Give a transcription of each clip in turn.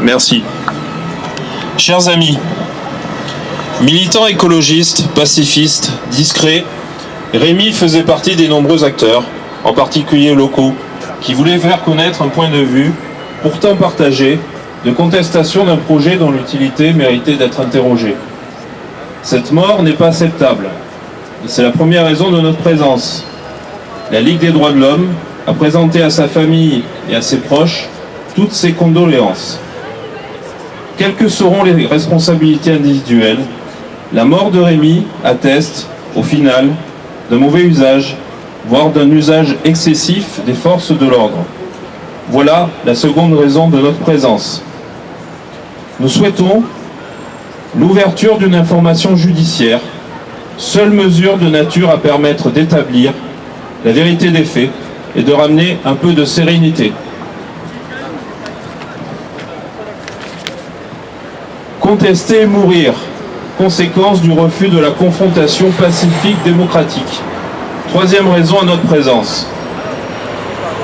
Merci. Chers amis, militant écologiste, pacifiste, discret, Rémi faisait partie des nombreux acteurs, en particulier locaux, qui voulaient faire connaître un point de vue, pourtant partagé, de contestation d'un projet dont l'utilité méritait d'être interrogée. Cette mort n'est pas acceptable. C'est la première raison de notre présence. La Ligue des droits de l'homme a présenté à sa famille et à ses proches toutes ses condoléances. Quelles que seront les responsabilités individuelles, la mort de Rémi atteste, au final, d'un mauvais usage, voire d'un usage excessif des forces de l'ordre. Voilà la seconde raison de notre présence. Nous souhaitons l'ouverture d'une information judiciaire, seule mesure de nature à permettre d'établir la vérité des faits et de ramener un peu de sérénité. Contester et mourir, conséquence du refus de la confrontation pacifique démocratique. Troisième raison à notre présence.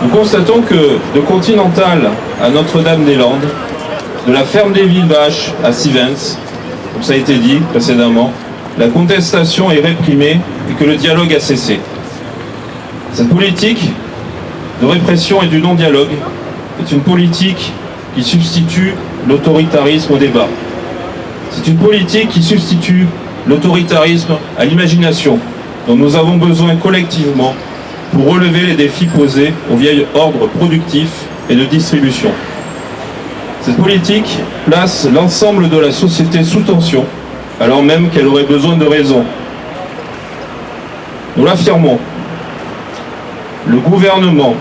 Nous constatons que de Continental à Notre-Dame-des-Landes, de la ferme des Villes-Vaches à Sivens, comme ça a été dit précédemment, la contestation est réprimée et que le dialogue a cessé. Cette politique de répression et du non-dialogue est une politique qui substitue l'autoritarisme au débat. C'est une politique qui substitue l'autoritarisme à l'imagination dont nous avons besoin collectivement pour relever les défis posés au vieil ordre productif et de distribution. Cette politique place l'ensemble de la société sous tension, alors même qu'elle aurait besoin de raison. Nous l'affirmons, le gouvernement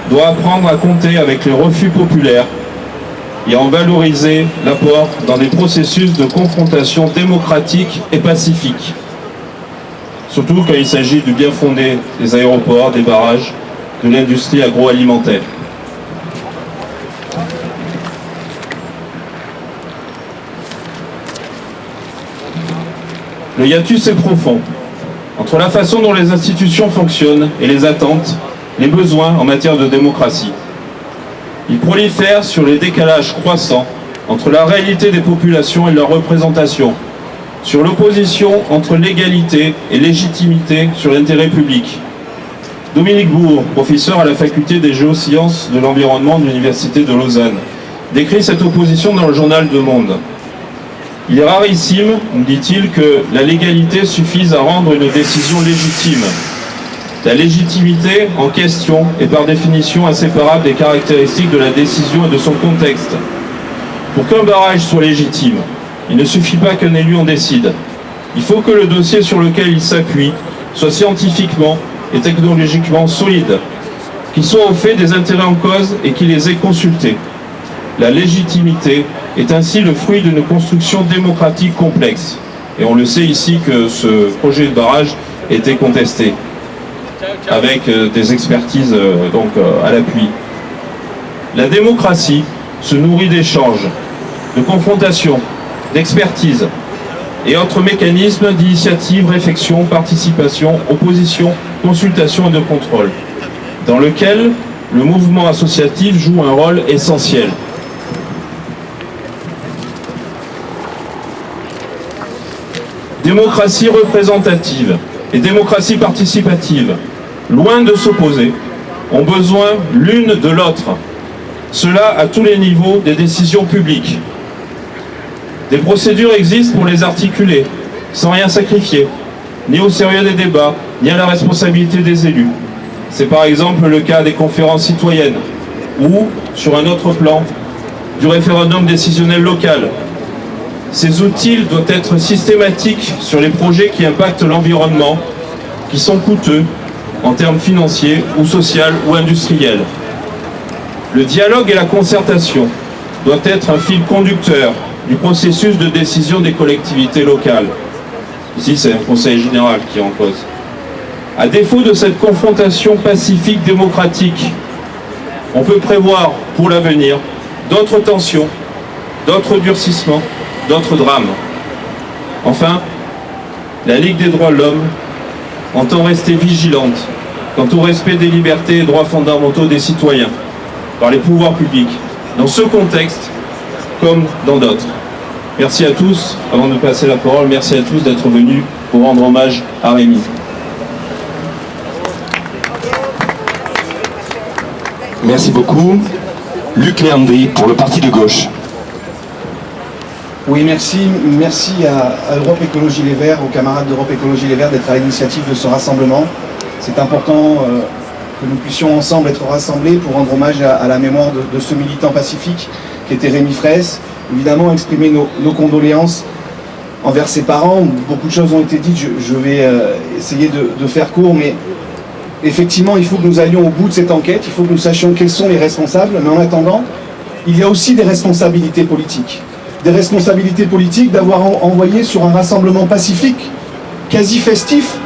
doit apprendre à compter avec les refus populaires et en valoriser l'apport dans des processus de confrontation démocratique et pacifique. Surtout quand il s'agit du bien fondé des aéroports, des barrages, de l'industrie agroalimentaire. Le hiatus est profond entre la façon dont les institutions fonctionnent et les attentes, les besoins en matière de démocratie. Il prolifère sur les décalages croissants entre la réalité des populations et leur représentation, sur l'opposition entre légalité et légitimité sur l'intérêt public. Dominique Bourg, professeur à la faculté des géosciences de l'environnement de l'Université de Lausanne, décrit cette opposition dans le journal Le Monde. Il est rarissime, nous dit-il, que la légalité suffise à rendre une décision légitime. La légitimité en question est par définition inséparable des caractéristiques de la décision et de son contexte. Pour qu'un barrage soit légitime, il ne suffit pas qu'un élu en décide. Il faut que le dossier sur lequel il s'appuie soit scientifiquement et technologiquement solide, qu'il soit au fait des intérêts en cause et qu'il les ait consultés. La légitimité est ainsi le fruit d'une construction démocratique complexe. Et on le sait ici que ce projet de barrage était contesté, avec des expertises à l'appui. La démocratie se nourrit d'échanges, de confrontations, d'expertise et autres mécanismes d'initiative, réflexion, participation, opposition, consultation et de contrôle, dans lequel le mouvement associatif joue un rôle essentiel. Démocratie représentative et démocratie participative, loin de s'opposer, ont besoin l'une de l'autre. Cela à tous les niveaux des décisions publiques. Des procédures existent pour les articuler, sans rien sacrifier, ni au sérieux des débats, ni à la responsabilité des élus. C'est par exemple le cas des conférences citoyennes, ou, sur un autre plan, du référendum décisionnel local. Ces outils doivent être systématiques sur les projets qui impactent l'environnement, qui sont coûteux en termes financiers ou sociaux ou industriels. Le dialogue et la concertation doivent être un fil conducteur du processus de décision des collectivités locales. Ici, c'est un conseil général qui est en cause. À défaut de cette confrontation pacifique démocratique, on peut prévoir pour l'avenir d'autres tensions, d'autres durcissements, d'autres drames. Enfin, la Ligue des droits de l'homme entend rester vigilante quant au respect des libertés et droits fondamentaux des citoyens par les pouvoirs publics dans ce contexte comme dans d'autres. Merci à tous. Avant de passer la parole, merci à tous d'être venus pour rendre hommage à Rémi. Merci beaucoup. Luc Léandri pour le Parti de gauche. Oui, merci à Europe Écologie Les Verts, aux camarades d'Europe Écologie Les Verts d'être à l'initiative de ce rassemblement. C'est important que nous puissions ensemble être rassemblés pour rendre hommage à la mémoire de ce militant pacifique qui était Rémi Fraisse. Évidemment, exprimer nos condoléances envers ses parents. Beaucoup de choses ont été dites, je vais essayer de faire court, mais effectivement, il faut que nous allions au bout de cette enquête, il faut que nous sachions quels sont les responsables, mais en attendant, il y a aussi des responsabilités politiques. Des responsabilités politiques d'avoir envoyé sur un rassemblement pacifique, quasi festif,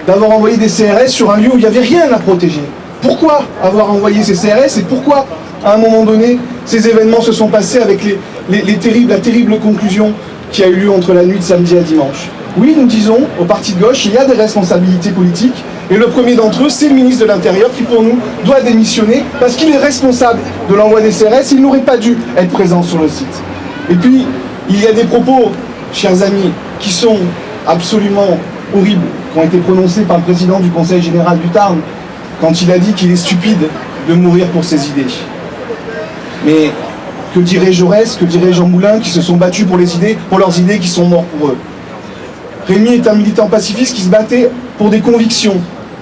d'avoir envoyé des CRS sur un lieu où il n'y avait rien à protéger. Pourquoi avoir envoyé ces CRS et pourquoi, à un moment donné, ces événements se sont passés avec la terrible conclusion qui a eu lieu entre la nuit de samedi à dimanche? Oui, nous disons, au parti de gauche, il y a des responsabilités politiques, et le premier d'entre eux, c'est le ministre de l'Intérieur qui, pour nous, doit démissionner, parce qu'il est responsable de l'envoi des CRS, il n'aurait pas dû être présent sur le site. Et puis, il y a des propos, chers amis, qui sont absolument horribles, qui ont été prononcés par le président du Conseil général du Tarn, quand il a dit qu'il est stupide de mourir pour ses idées. Mais que dirait Jaurès, que dirait Jean Moulin, qui se sont battus pour leurs idées, qui sont morts pour eux? Rémi est un militant pacifiste qui se battait pour des convictions,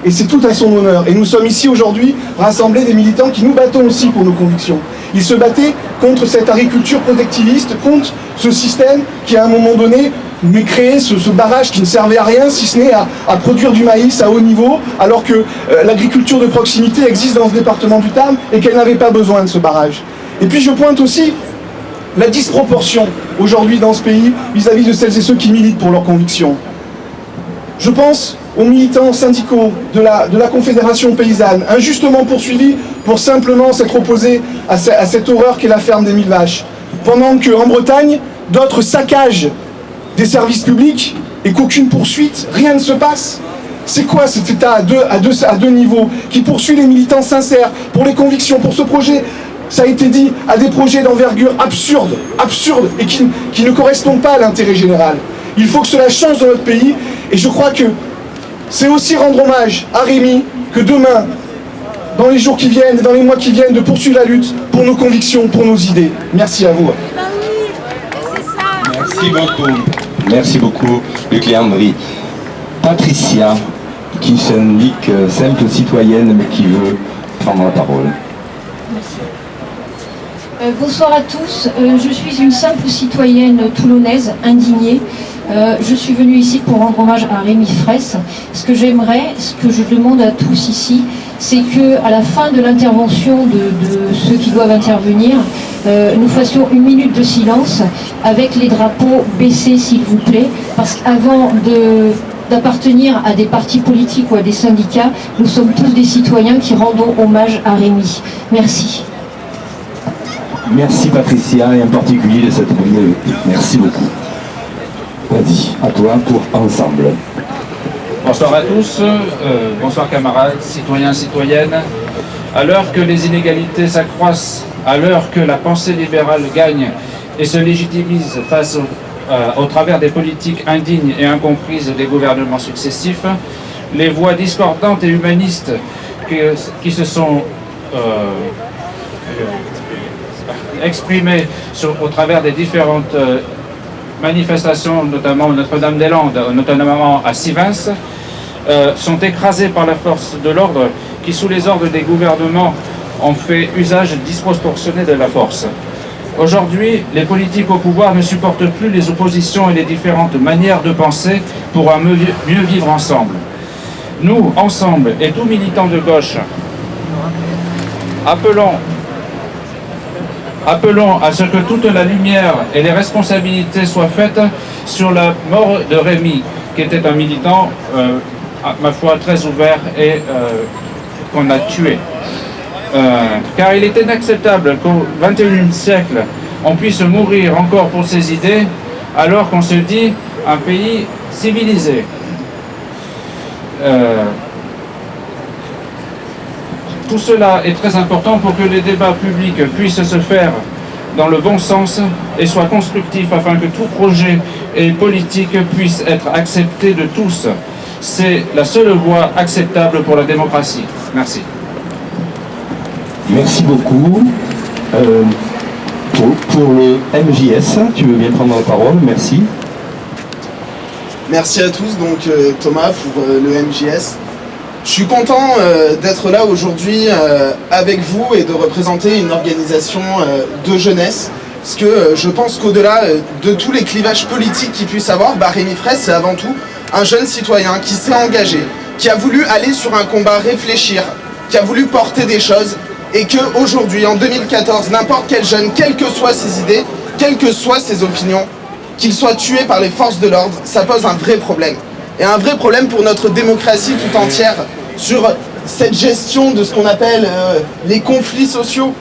et c'est tout à son honneur. Et nous sommes ici aujourd'hui rassemblés des militants qui nous battons aussi pour nos convictions. Il se battait contre cette agriculture protectiviste, contre ce système qui à un moment donné créé ce barrage qui ne servait à rien si ce n'est à produire du maïs à haut niveau, alors que l'agriculture de proximité existe dans ce département du Tarn et qu'elle n'avait pas besoin de ce barrage. Et puis je pointe aussi la disproportion aujourd'hui dans ce pays vis-à-vis de celles et ceux qui militent pour leurs convictions. Je pense aux militants syndicaux de la Confédération paysanne, injustement poursuivis pour simplement s'être opposés à cette horreur qu'est la ferme des 1000 vaches. Pendant qu'en Bretagne, d'autres saccagent des services publics et qu'aucune poursuite, rien ne se passe. C'est quoi cet état à deux niveaux qui poursuit les militants sincères pour les convictions, pour ce projet, ça a été dit, à des projets d'envergure absurde et qui ne correspondent pas à l'intérêt général. Il faut que cela change dans notre pays, et je crois que c'est aussi rendre hommage à Rémi que demain, dans les jours qui viennent et dans les mois qui viennent, de poursuivre la lutte pour nos convictions, pour nos idées. Merci à vous. Merci beaucoup. Merci beaucoup, Luc Léandri. Patricia, qui s'indique simple citoyenne, mais qui veut prendre la parole. Bonsoir à tous, je suis une simple citoyenne toulonnaise, indignée. Je suis venue ici pour rendre hommage à Rémi Fraisse. Ce que j'aimerais, ce que je demande à tous ici, c'est qu'à la fin de l'intervention de ceux qui doivent intervenir, nous fassions une minute de silence avec les drapeaux baissés, s'il vous plaît, parce qu'avant d'appartenir à des partis politiques ou à des syndicats, nous sommes tous des citoyens qui rendons hommage à Rémi. Merci. Merci Patricia, et en particulier de cette belle. Merci beaucoup. Vas-y, à toi pour Ensemble. Bonsoir à tous, bonsoir camarades, citoyens, citoyennes. À l'heure que les inégalités s'accroissent, à l'heure que la pensée libérale gagne et se légitimise face au travers des politiques indignes et incomprises des gouvernements successifs, les voix discordantes et humanistes qui se sont exprimées au travers des différentes manifestations, notamment Notre-Dame-des-Landes, notamment à Sivens, sont écrasées par la force de l'ordre qui, sous les ordres des gouvernements, ont fait usage disproportionné de la force. Aujourd'hui, les politiques au pouvoir ne supportent plus les oppositions et les différentes manières de penser pour un mieux vivre ensemble. Nous, ensemble, et tous militants de gauche, appelons à ce que toute la lumière et les responsabilités soient faites sur la mort de Rémi, qui était un militant, à ma foi, très ouvert et qu'on a tué. Car il est inacceptable qu'au XXIe siècle, on puisse mourir encore pour ses idées, alors qu'on se dit un pays civilisé. Tout cela est très important pour que les débats publics puissent se faire dans le bon sens et soient constructifs afin que tout projet et politique puisse être accepté de tous. C'est la seule voie acceptable pour la démocratie. Merci. Merci beaucoup. Pour le MJS, tu veux bien prendre la parole, merci. Merci à tous, donc Thomas pour le MJS. Je suis content d'être là aujourd'hui avec vous et de représenter une organisation de jeunesse. Parce que je pense qu'au-delà de tous les clivages politiques qu'il puisse avoir, Rémi Fraisse, c'est avant tout un jeune citoyen qui s'est engagé, qui a voulu aller sur un combat, réfléchir, qui a voulu porter des choses, et qu'aujourd'hui, en 2014, n'importe quel jeune, quelles que soient ses idées, quelles que soient ses opinions, qu'il soit tué par les forces de l'ordre, ça pose un vrai problème. Et un vrai problème pour notre démocratie tout entière, sur cette gestion de ce qu'on appelle les conflits sociaux,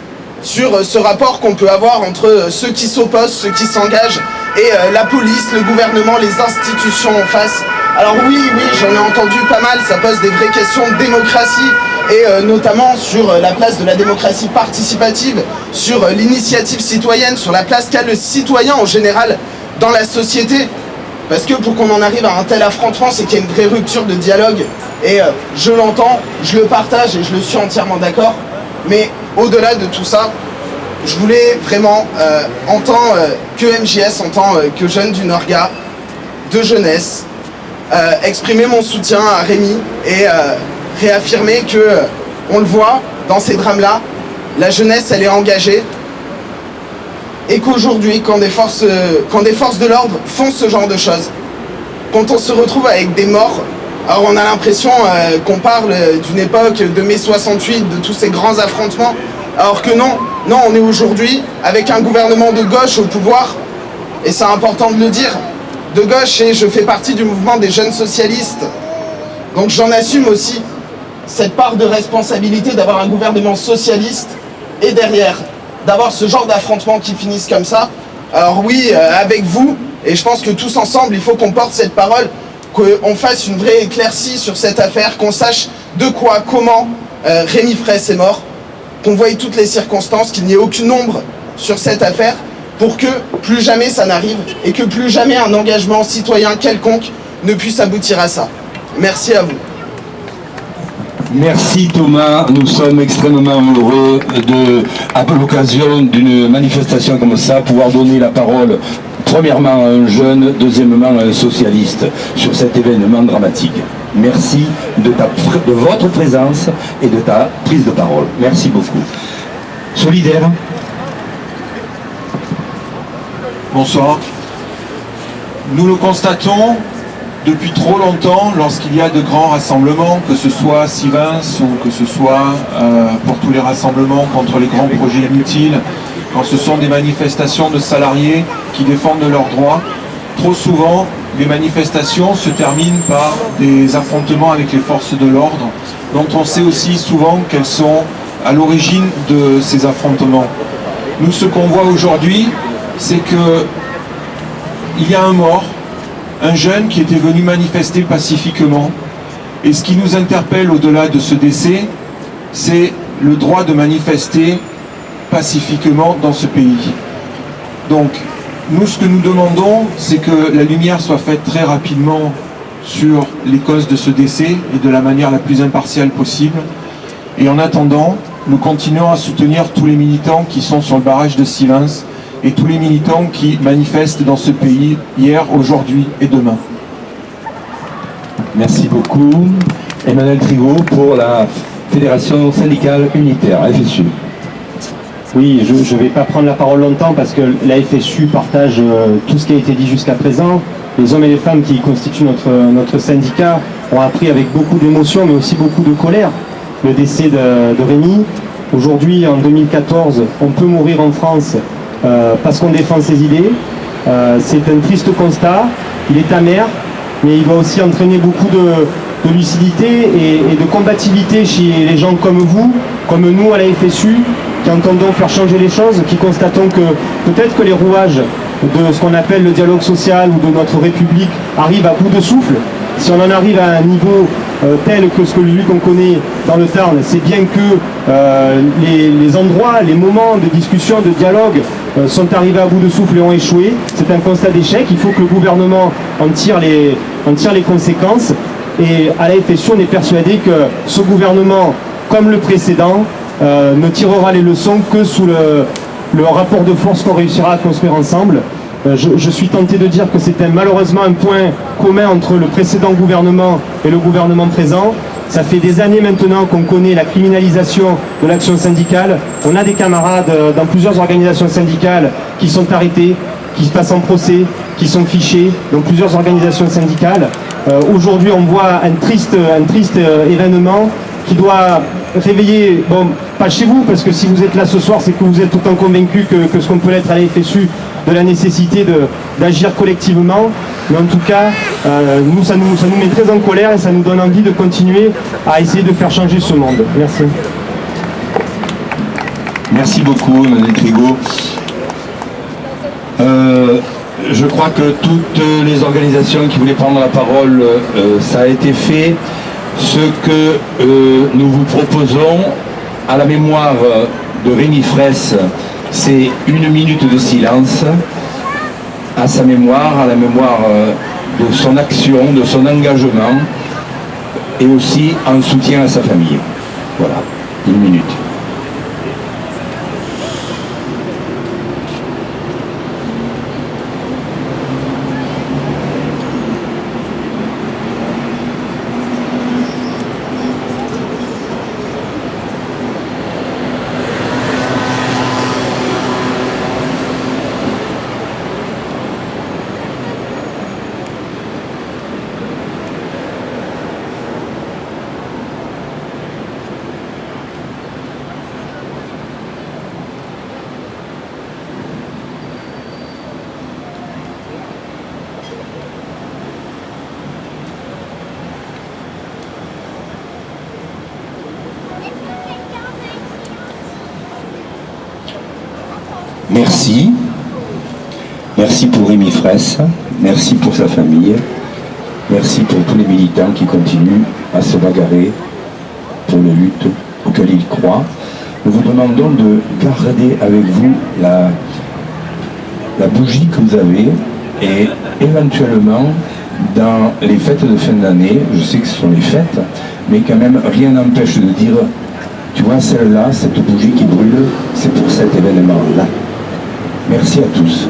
sur ce rapport qu'on peut avoir entre ceux qui s'opposent, ceux qui s'engagent, et la police, le gouvernement, les institutions en face. Alors oui, j'en ai entendu pas mal, ça pose des vraies questions de démocratie, et notamment sur la place de la démocratie participative, sur l'initiative citoyenne, sur la place qu'a le citoyen en général dans la société. Parce que pour qu'on en arrive à un tel affrontement, c'est qu'il y a une vraie rupture de dialogue. Et je l'entends, je le partage et je le suis entièrement d'accord. Mais au-delà de tout ça, je voulais vraiment, en tant que MJS, en tant que jeune du Norga, de jeunesse, exprimer mon soutien à Rémi et réaffirmer que, on le voit dans ces drames-là, la jeunesse, elle est engagée. Et qu'aujourd'hui, quand des forces de l'ordre font ce genre de choses, quand on se retrouve avec des morts, alors on a l'impression qu'on parle d'une époque de mai 68, de tous ces grands affrontements, alors que non, on est aujourd'hui avec un gouvernement de gauche au pouvoir, et c'est important de le dire, de gauche, et je fais partie du mouvement des jeunes socialistes, donc j'en assume aussi cette part de responsabilité d'avoir un gouvernement socialiste, et derrière, d'avoir ce genre d'affrontements qui finissent comme ça. Alors oui, avec vous, et je pense que tous ensemble, il faut qu'on porte cette parole, qu'on fasse une vraie éclaircie sur cette affaire, qu'on sache de quoi, comment Rémi Fraisse est mort, qu'on voie toutes les circonstances, qu'il n'y ait aucune ombre sur cette affaire, pour que plus jamais ça n'arrive, et que plus jamais un engagement citoyen quelconque ne puisse aboutir à ça. Merci à vous. Merci Thomas, nous sommes extrêmement heureux de, à l'occasion d'une manifestation comme ça, pouvoir donner la parole premièrement à un jeune, deuxièmement à un socialiste sur cet événement dramatique. Merci de votre présence et de ta prise de parole. Merci beaucoup. Solidaire. Bonsoir. Nous le constatons depuis trop longtemps, lorsqu'il y a de grands rassemblements, que ce soit Sivins ou que ce soit pour tous les rassemblements contre les grands projets inutiles, quand ce sont des manifestations de salariés qui défendent leurs droits, trop souvent, les manifestations se terminent par des affrontements avec les forces de l'ordre, dont on sait aussi souvent qu'elles sont à l'origine de ces affrontements. Nous, ce qu'on voit aujourd'hui, c'est qu'il y a un mort, un jeune qui était venu manifester pacifiquement. Et ce qui nous interpelle au-delà de ce décès, c'est le droit de manifester pacifiquement dans ce pays. Donc, nous, ce que nous demandons, c'est que la lumière soit faite très rapidement sur les causes de ce décès et de la manière la plus impartiale possible. Et en attendant, nous continuons à soutenir tous les militants qui sont sur le barrage de Sivins et tous les militants qui manifestent dans ce pays hier, aujourd'hui et demain. Merci beaucoup. Emmanuel Trigaud pour la Fédération syndicale unitaire, FSU. Oui, je ne vais pas prendre la parole longtemps parce que la FSU partage tout ce qui a été dit jusqu'à présent. Les hommes et les femmes qui constituent notre syndicat ont appris avec beaucoup d'émotion mais aussi beaucoup de colère le décès de Rémi. Aujourd'hui, en 2014, on peut mourir en France parce qu'on défend ses idées. C'est un triste constat, il est amer, mais il va aussi entraîner beaucoup de lucidité et de combativité chez les gens comme vous, comme nous à la FSU, qui entendons faire changer les choses, qui constatons que peut-être que les rouages de ce qu'on appelle le dialogue social ou de notre République arrivent à bout de souffle. Si on en arrive à un niveau tel que celui qu'on connaît dans le Tarn, c'est bien que les endroits, les moments de discussion, de dialogue sont arrivés à bout de souffle et ont échoué. C'est un constat d'échec. Il faut que le gouvernement en tire les conséquences. Et à la FSU, on est persuadé que ce gouvernement, comme le précédent, ne tirera les leçons que sous le rapport de force qu'on réussira à construire ensemble. Je suis tenté de dire que c'était malheureusement un point commun entre le précédent gouvernement et le gouvernement présent. Ça fait des années maintenant qu'on connaît la criminalisation de l'action syndicale. On a des camarades dans plusieurs organisations syndicales qui sont arrêtés, qui se passent en procès, qui sont fichés dans plusieurs organisations syndicales. Aujourd'hui, on voit un triste événement qui doit réveiller, bon, pas chez vous, parce que si vous êtes là ce soir, c'est que vous êtes autant convaincus que ce qu'on peut l'être à la FSU de la nécessité d'agir collectivement. Mais en tout cas, nous, ça nous met très en colère et ça nous donne envie de continuer à essayer de faire changer ce monde. Merci. Merci beaucoup, Emmanuel Trigo. Je crois que toutes les organisations qui voulaient prendre la parole, ça a été fait. Ce que nous vous proposons, à la mémoire de Rémi Fraisse, c'est 1 minute de silence à sa mémoire, à la mémoire de son action, de son engagement, et aussi en soutien à sa famille. Voilà, 1 minute. Merci. Merci pour Rémi Fraisse, merci pour sa famille, merci pour tous les militants qui continuent à se bagarrer pour les luttes auxquelles ils croient. Nous vous demandons de garder avec vous la bougie que vous avez et éventuellement dans les fêtes de fin d'année, je sais que ce sont les fêtes, mais quand même rien n'empêche de dire, tu vois celle-là, cette bougie qui brûle, c'est pour cet événement-là. Merci à tous.